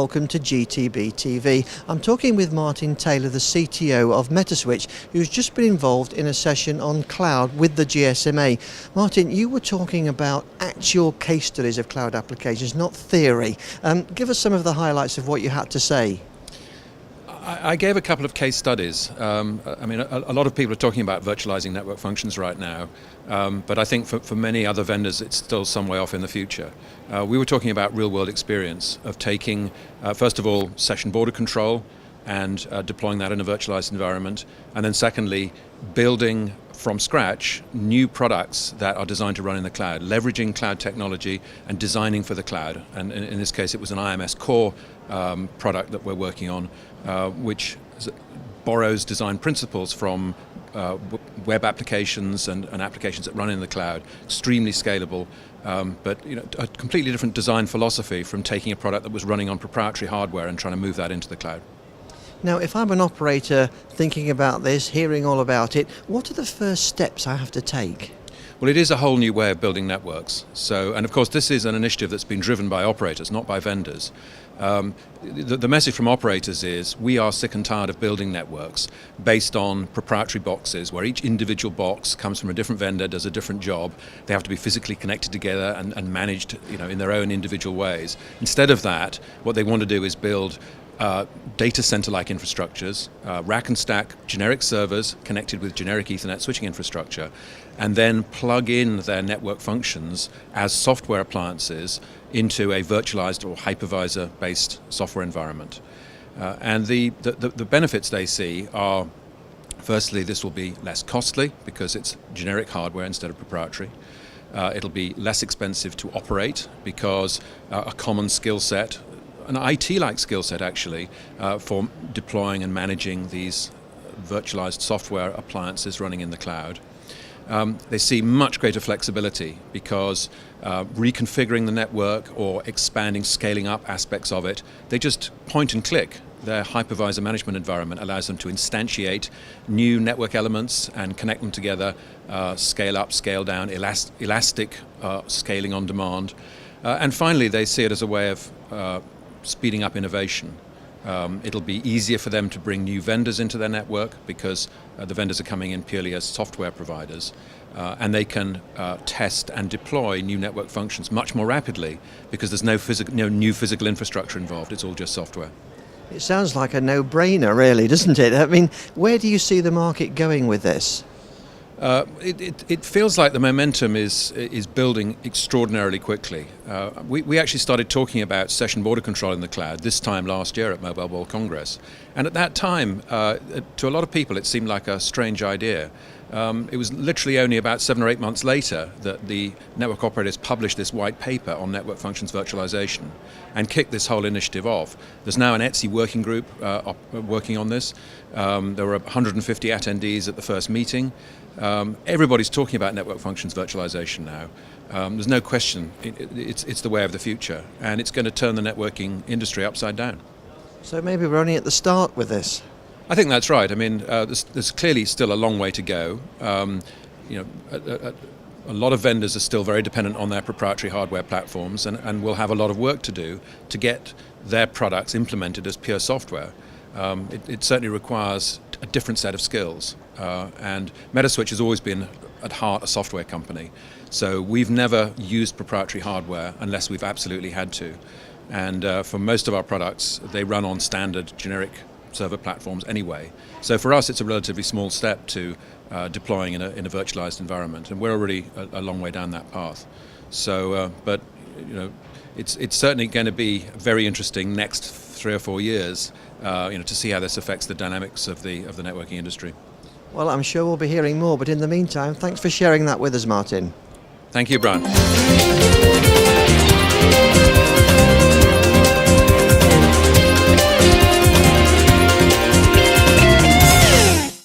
welcome to GTB TV. I'm talking with Martin Taylor, the CTO of Metaswitch, who's just been involved in a session on cloud with the GSMA. Martin, you were talking about actual case studies of cloud applications, not theory. Give us some of the highlights of what you had to say. I gave a couple of case studies. A lot of people are talking about virtualizing network functions right now, but I think for many other vendors it's still some way off in the future. We were talking about real-world experience of taking, first of all, session border control and deploying that in a virtualized environment, and then secondly, building from scratch new products that are designed to run in the cloud, leveraging cloud technology and designing for the cloud. And in this case, it was an IMS core product that we're working on, which borrows design principles from web applications and applications that run in the cloud, extremely scalable, but a completely different design philosophy from taking a product that was running on proprietary hardware and trying to move that into the cloud. Now, if I'm an operator thinking about this, hearing all about it, what are the first steps I have to take? Well, it is a whole new way of building networks. And of course, this is an initiative that's been driven by operators, not by vendors. The message from operators is we are sick and tired of building networks based on proprietary boxes where each individual box comes from a different vendor, does a different job. They have to be physically connected together and managed in their own individual ways. Instead of that, what they want to do is build data center-like infrastructures, rack and stack generic servers connected with generic Ethernet switching infrastructure, and then plug in their network functions as software appliances into a virtualized or hypervisor-based software environment. And the benefits they see are, firstly, this will be less costly because it's generic hardware instead of proprietary. It'll be less expensive to operate because a common skill set, an IT-like skill set actually, for deploying and managing these virtualized software appliances running in the cloud. They see much greater flexibility because reconfiguring the network or expanding, scaling up aspects of it, they just point and click. Their hypervisor management environment allows them to instantiate new network elements and connect them together, scale up, scale down, elastic scaling on demand. And finally, they see it as a way of speeding up innovation. It'll be easier for them to bring new vendors into their network because the vendors are coming in purely as software providers, and they can test and deploy new network functions much more rapidly because there's no new physical infrastructure involved. It's all just software. It sounds like a no-brainer, really, doesn't it? I mean, where do you see the market going with this? It feels like the momentum is building extraordinarily quickly. We actually started talking about session border control in the cloud this time last year at Mobile World Congress. And at that time, to a lot of people, it seemed like a strange idea. It was literally only about 7 or 8 months later that the network operators published this white paper on network functions virtualization and kicked this whole initiative off. There's now an Etsy working group working on this. There were 150 attendees at the first meeting. Everybody's talking about network functions virtualization now. There's no question it's the way of the future, and it's going to turn the networking industry upside down. So maybe we're only at the start with this. I think that's right. I mean, there's clearly still a long way to go. A lot of vendors are still very dependent on their proprietary hardware platforms and will have a lot of work to do to get their products implemented as pure software. It certainly requires a different set of skills. And Metaswitch has always been, at heart, a software company. So we've never used proprietary hardware unless we've absolutely had to. And for most of our products, they run on standard generic server platforms anyway. So for us, it's a relatively small step to deploying in a virtualized environment, and we're already a long way down that path. So, but it's certainly going to be very interesting next 3 or 4 years, to see how this affects the dynamics of the networking industry. Well, I'm sure we'll be hearing more, but in the meantime, thanks for sharing that with us, Martin. Thank you, Brian.